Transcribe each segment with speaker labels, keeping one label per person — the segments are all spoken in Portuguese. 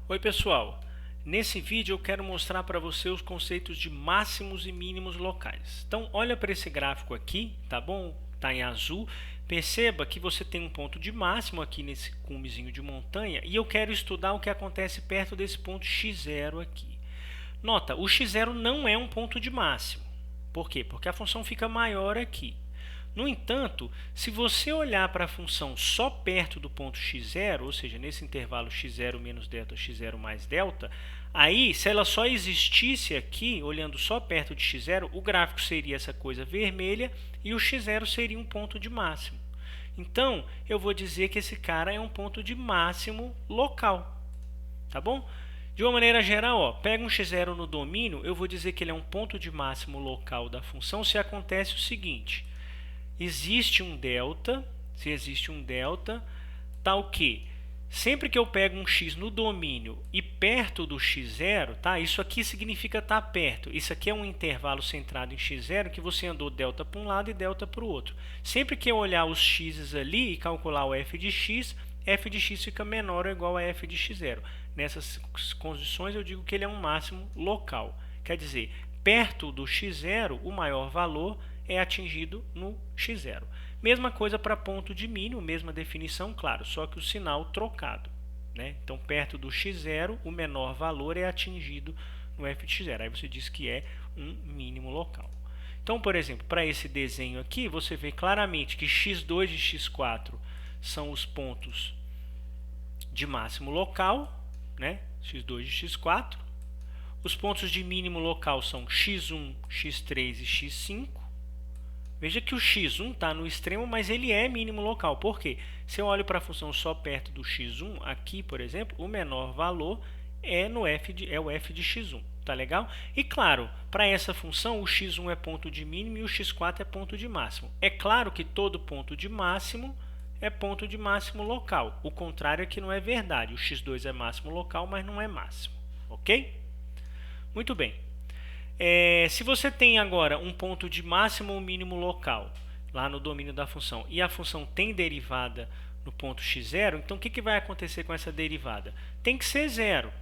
Speaker 1: Oi pessoal, nesse vídeo eu quero mostrar para você os conceitos de máximos e mínimos locais. Então olha para esse gráfico aqui, tá bom? Está em azul. Perceba que você tem um ponto de máximo aqui nesse cumezinho de montanha e eu quero estudar o que acontece perto desse ponto x0 aqui. Nota, o x0 não é um ponto de máximo. Por quê? Porque a função fica maior aqui. No entanto, se você olhar para a função só perto do ponto x0, ou seja, nesse intervalo x0 menos delta, x0 mais delta, aí, se ela só existisse aqui, olhando só perto de x0, o gráfico seria essa coisa vermelha e o x0 seria um ponto de máximo. Então, eu vou dizer que esse cara é um ponto de máximo local, tá bom? De uma maneira geral, ó, pega um x0 no domínio, eu vou dizer que ele é um ponto de máximo local da função se acontece o seguinte: existe um delta, se existe um delta, tal que sempre que eu pego um x no domínio e perto do x0, tá? Isso aqui significa estar perto. Isso aqui é um intervalo centrado em x0 que você andou delta para um lado e delta para o outro. Sempre que eu olhar os x's ali e calcular o f de x fica menor ou igual a f de x0. Nessas condições eu digo que ele é um máximo local. Quer dizer, perto do x0, o maior valor é atingido no x0. Mesma coisa para ponto de mínimo, mesma definição, claro, só que o sinal trocado, né? Então, perto do x0, o menor valor é atingido no f de x0. Aí você diz que é um mínimo local. Então, por exemplo, para esse desenho aqui, você vê claramente que x2 e x4 são os pontos de máximo local, né? x2 e x4. Os pontos de mínimo local são x1, x3 e x5. Veja que o x1 está no extremo, mas ele é mínimo local. Por quê? Se eu olho para a função só perto do x1, aqui, por exemplo, o menor valor é o f de x1. Tá legal? E claro, para essa função, o x1 é ponto de mínimo e o x4 é ponto de máximo. É claro que todo ponto de máximo é ponto de máximo local. O contrário é que não é verdade. O x2 é máximo local, mas não é máximo. Ok? Muito bem. Se você tem agora um ponto de máximo ou mínimo local lá no domínio da função e a função tem derivada no ponto x0, então o que vai acontecer com essa derivada? Tem que ser zero.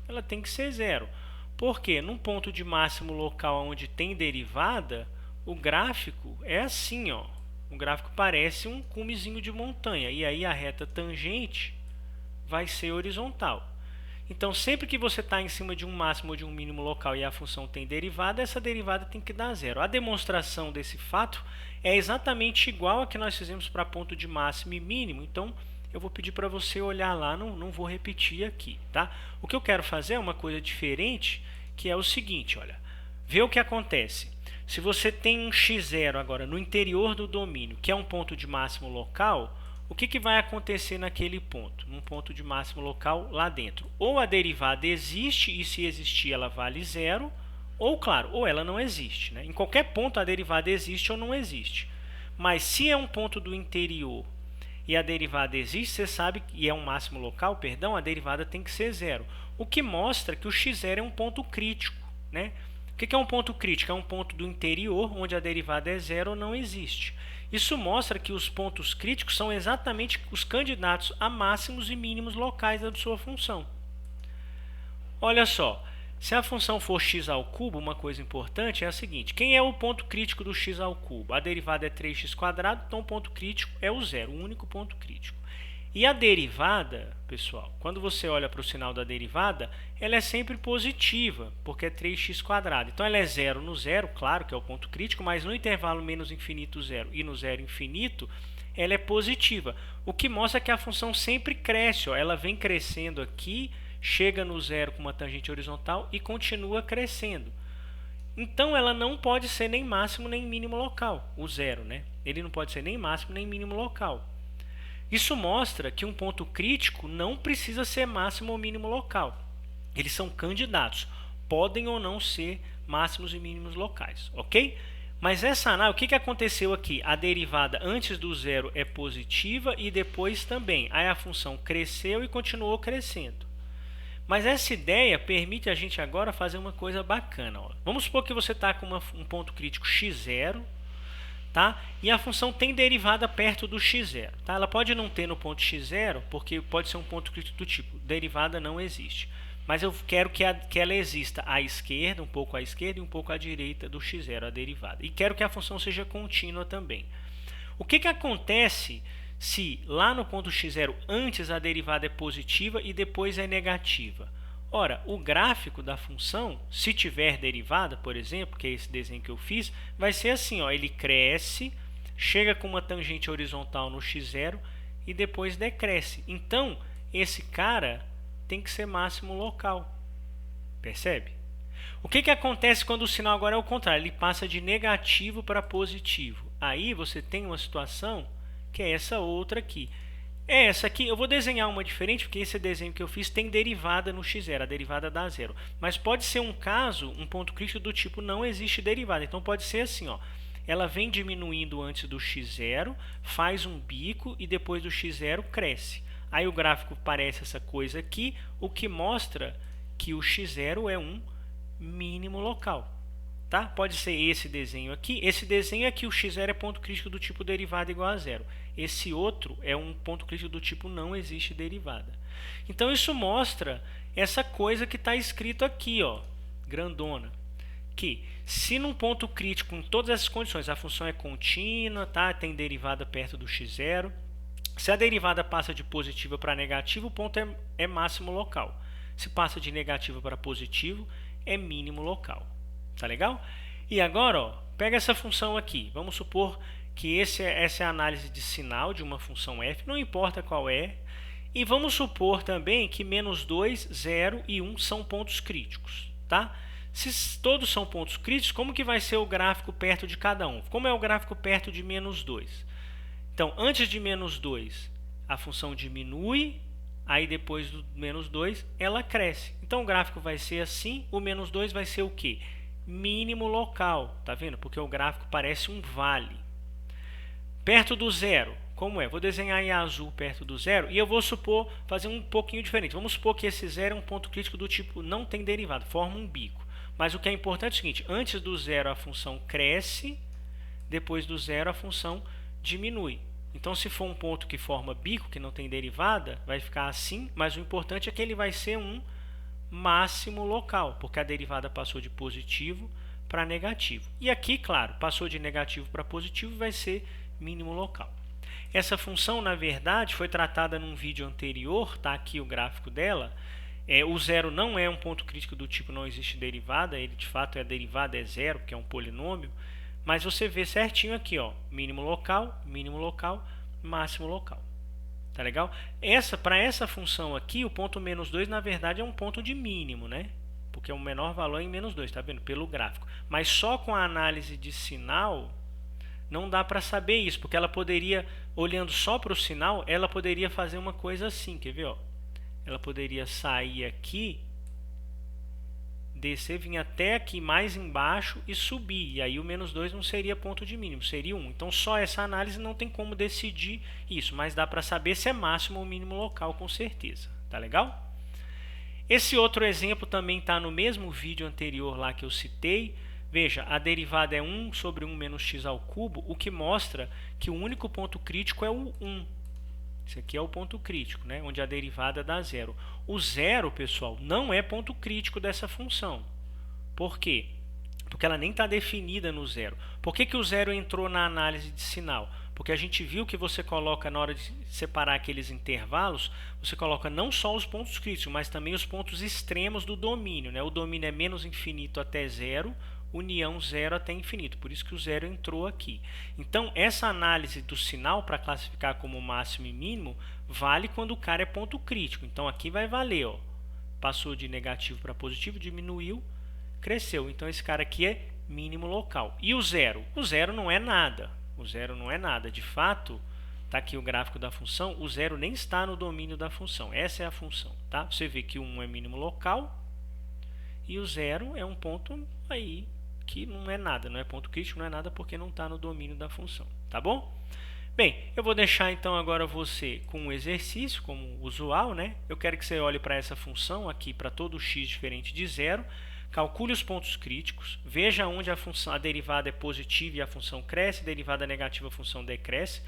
Speaker 1: Ela tem que ser zero. Por quê? Num ponto de máximo local onde tem derivada, o gráfico é assim, ó. O gráfico parece um cumezinho de montanha e aí a reta tangente vai ser horizontal. Então, sempre que você está em cima de um máximo ou de um mínimo local e a função tem derivada, essa derivada tem que dar zero. A demonstração desse fato é exatamente igual a que nós fizemos para ponto de máximo e mínimo. Então, eu vou pedir para você olhar lá, não vou repetir aqui, tá? O que eu quero fazer é uma coisa diferente, que é o seguinte, olha. Vê o que acontece. Se você tem um x0 agora no interior do domínio, que é um ponto de máximo local, o que vai acontecer naquele ponto? Num ponto de máximo local lá dentro. Ou a derivada existe e se existir ela vale zero, ou claro, ou ela não existe, né? Em qualquer ponto a derivada existe ou não existe. Mas se é um ponto do interior e a derivada existe, você sabe, e é um máximo local, perdão, a derivada tem que ser zero. O que mostra que o x0 é um ponto crítico, né? O que é um ponto crítico? É um ponto do interior onde a derivada é zero ou não existe. Isso mostra que os pontos críticos são exatamente os candidatos a máximos e mínimos locais da sua função. Olha só, se a função for x ao cubo, uma coisa importante é a seguinte: quem é o ponto crítico do x ao cubo? A derivada é 3x², então o ponto crítico é o zero, o único ponto crítico. E a derivada, pessoal, quando você olha para o sinal da derivada, ela é sempre positiva, porque é 3x². Então, ela é zero no zero, claro que é o ponto crítico, mas no intervalo menos infinito zero e no zero infinito, ela é positiva. O que mostra que a função sempre cresce, ó, ela vem crescendo aqui, chega no zero com uma tangente horizontal e continua crescendo. Então, ela não pode ser nem máximo nem mínimo local, o zero, né? Ele não pode ser nem máximo nem mínimo local. Isso mostra que um ponto crítico não precisa ser máximo ou mínimo local. Eles são candidatos, podem ou não ser máximos e mínimos locais, ok? Mas essa análise, o que aconteceu aqui? A derivada antes do zero é positiva e depois também. Aí a função cresceu e continuou crescendo. Mas essa ideia permite a gente agora fazer uma coisa bacana. Ó. Vamos supor que você está com um ponto crítico x0, tá? E a função tem derivada perto do x0, tá? Ela pode não ter no ponto x0, porque pode ser um ponto crítico do tipo, derivada não existe. Mas eu quero que ela exista à esquerda, um pouco à esquerda e um pouco à direita do x0, a derivada. E quero que a função seja contínua também. O que acontece se lá no ponto x0 antes a derivada é positiva e depois é negativa? Ora, o gráfico da função, se tiver derivada, por exemplo, que é esse desenho que eu fiz, vai ser assim, ó, ele cresce, chega com uma tangente horizontal no x0 e depois decresce. Então, esse cara tem que ser máximo local. Percebe? O que acontece quando o sinal agora é o contrário? Ele passa de negativo para positivo. Aí você tem uma situação que é essa outra aqui. Essa aqui, eu vou desenhar uma diferente, porque esse desenho que eu fiz tem derivada no x0, a derivada dá zero. Mas pode ser um caso, um ponto crítico do tipo não existe derivada. Então pode ser assim, ó. Ela vem diminuindo antes do x0, faz um bico e depois do x0 cresce. Aí o gráfico parece essa coisa aqui, o que mostra que o x0 é um mínimo local. Tá? Pode ser esse desenho aqui. Esse desenho aqui, o x0 é ponto crítico do tipo derivada igual a zero. Esse outro é um ponto crítico do tipo não existe derivada. Então isso mostra essa coisa que está escrito aqui, ó, grandona, que se num ponto crítico, em todas essas condições, a função é contínua, tá? Tem derivada perto do x0, se a derivada passa de positiva para negativo, o ponto é máximo local. Se passa de negativo para positivo, é mínimo local. Tá legal? E agora, ó, pega essa função aqui. Vamos supor que essa é a análise de sinal de uma função f, não importa qual é. E vamos supor também que menos 2, 0 e 1 são pontos críticos. Tá? Se todos são pontos críticos, como que vai ser o gráfico perto de cada um? Como é o gráfico perto de menos 2? Então, antes de menos 2, a função diminui, aí depois do menos 2, ela cresce. Então, o gráfico vai ser assim, o menos 2 vai ser o quê? Mínimo local, tá vendo? Porque o gráfico parece um vale. Perto do zero, como é? Vou desenhar em azul perto do zero e eu vou supor, fazer um pouquinho diferente. Vamos supor que esse zero é um ponto crítico do tipo não tem derivada, forma um bico. Mas o que é importante é o seguinte, antes do zero a função cresce, depois do zero a função diminui. Então, se for um ponto que forma bico, que não tem derivada, vai ficar assim, mas o importante é que ele vai ser um máximo local, porque a derivada passou de positivo para negativo. E aqui, claro, passou de negativo para positivo, vai ser mínimo local. Essa função, na verdade, foi tratada num vídeo anterior, tá aqui o gráfico dela. O zero não é um ponto crítico do tipo não existe derivada, ele de fato a derivada é zero, porque é um polinômio, mas você vê certinho aqui, ó, mínimo local, máximo local. Tá legal? Para essa função aqui, o ponto menos 2, na verdade, é um ponto de mínimo, né? Porque o menor valor é em menos 2, tá vendo? Pelo gráfico. Mas só com a análise de sinal, não dá para saber isso, porque ela poderia, olhando só para o sinal, ela poderia fazer uma coisa assim, quer ver? Ó? Ela poderia sair aqui, descer, vir até aqui mais embaixo e subir. E aí o menos 2 não seria ponto de mínimo, seria 1. Então só essa análise não tem como decidir isso, mas dá para saber se é máximo ou mínimo local com certeza. Tá legal? Esse outro exemplo também está no mesmo vídeo anterior lá que eu citei. Veja, a derivada é 1 sobre 1 menos x ao cubo, o que mostra que o único ponto crítico é o 1. Esse aqui é o ponto crítico, né? Onde a derivada dá zero. O zero, pessoal, não é ponto crítico dessa função. Por quê? Porque ela nem está definida no zero. Por que o zero entrou na análise de sinal? Porque a gente viu que você coloca, na hora de separar aqueles intervalos, você coloca não só os pontos críticos, mas também os pontos extremos do domínio, né? O domínio é menos infinito até zero, união zero até infinito, por isso que o zero entrou aqui. Então, essa análise do sinal para classificar como máximo e mínimo vale quando o cara é ponto crítico. Então, aqui vai valer, ó, passou de negativo para positivo, diminuiu, cresceu. Então, esse cara aqui é mínimo local. E o zero? O zero não é nada. O zero não é nada. De fato, está aqui o gráfico da função, o zero nem está no domínio da função. Essa é a função. Tá? Você vê que o 1 é mínimo local e o zero é um ponto aí que não é nada, não é ponto crítico, não é nada porque não está no domínio da função, tá bom? Bem, eu vou deixar então agora você com um exercício, como usual, né? Eu quero que você olhe para essa função aqui, para todo x diferente de zero. calcule os pontos críticos, veja onde a derivada é positiva e a função cresce, a derivada negativa a função decresce,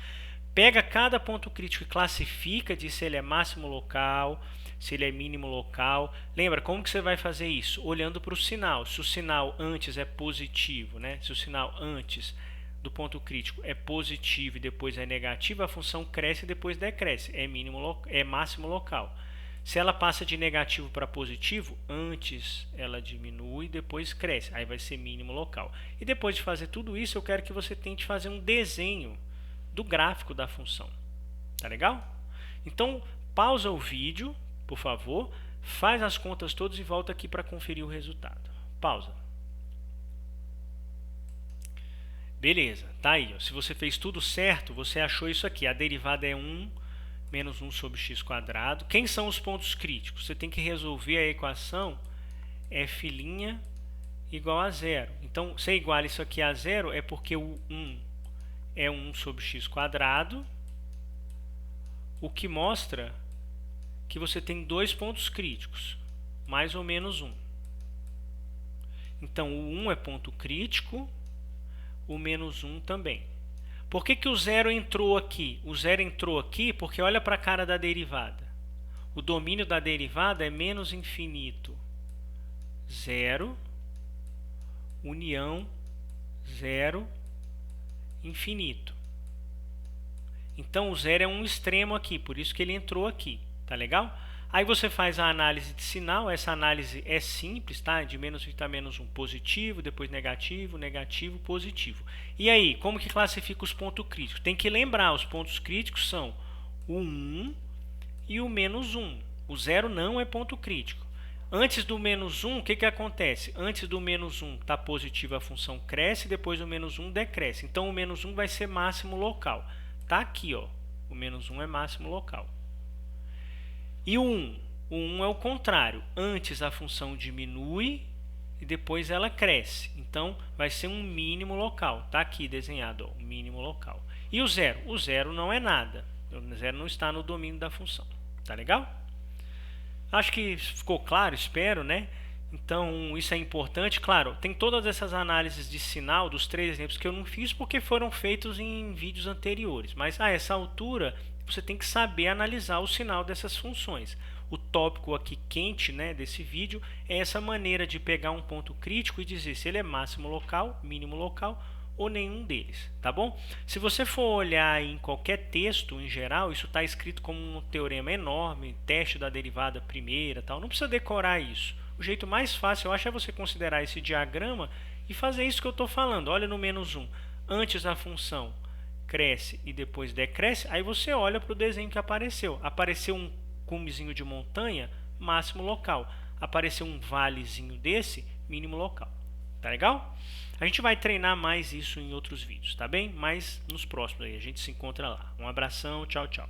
Speaker 1: pega cada ponto crítico e classifica, diz se ele é máximo local, se ele é mínimo local. Lembra, como que você vai fazer isso? Olhando para o sinal. Se o sinal antes é positivo, né? Se o sinal antes do ponto crítico é positivo e depois é negativo, a função cresce e depois decresce, é máximo local. Se ela passa de negativo para positivo, antes ela diminui, depois cresce, aí vai ser mínimo local. E depois de fazer tudo isso, eu quero que você tente fazer um desenho do gráfico da função. Tá legal? Então, pausa o vídeo, por favor, faz as contas todas e volta aqui para conferir o resultado. Pausa. Beleza, tá aí. Ó. Se você fez tudo certo, você achou isso aqui. A derivada é 1 menos 1 sobre x quadrado. Quem são os pontos críticos? Você tem que resolver a equação f' igual a zero. Então, se iguala isso aqui a zero, é porque o 1 é 1 sobre x quadrado, o que mostra que você tem dois pontos críticos, mais ou menos 1. Então, o 1 é ponto crítico, o menos 1 também. Por que o zero entrou aqui? O zero entrou aqui porque olha para a cara da derivada. O domínio da derivada é menos infinito. 0, união, 0, infinito. Então, o zero é um extremo aqui, por isso que ele entrou aqui. Tá legal? Aí você faz a análise de sinal. Essa análise é simples, tá? De menos 20 a menos 1, positivo, depois negativo, negativo, positivo. E aí, como que classifica os pontos críticos? Tem que lembrar, os pontos críticos são o 1 e o menos 1. O zero não é ponto crítico. Antes do menos 1, o que acontece? Antes do menos 1 está positivo, a função cresce, depois o menos 1 decresce. Então, o menos 1 vai ser máximo local. Tá aqui, ó. O menos 1 é máximo local. E o 1? O 1 é o contrário. Antes a função diminui e depois ela cresce. Então, vai ser um mínimo local. Está aqui desenhado, ó, um mínimo local. E o zero? O zero não é nada. O zero não está no domínio da função. Tá legal? Acho que ficou claro, espero, né? Então, isso é importante. Claro, tem todas essas análises de sinal dos três exemplos que eu não fiz porque foram feitos em vídeos anteriores. Mas, a essa altura, você tem que saber analisar o sinal dessas funções. O tópico aqui quente, né, desse vídeo é essa maneira de pegar um ponto crítico e dizer se ele é máximo local, mínimo local ou nenhum deles, tá bom? Se você for olhar em qualquer texto em geral, isso está escrito como um teorema enorme, teste da derivada primeira, tal. Não precisa decorar isso. O jeito mais fácil, eu acho, é você considerar esse diagrama e fazer isso que eu estou falando. Olha no menos 1. Antes a função cresce e depois decresce, aí você olha para o desenho que apareceu. Apareceu um cumezinho de montanha, máximo local. Apareceu um valezinho desse, mínimo local. Tá legal? A gente vai treinar mais isso em outros vídeos, tá bem? Mas nos próximos aí, a gente se encontra lá. Um abração, tchau, tchau.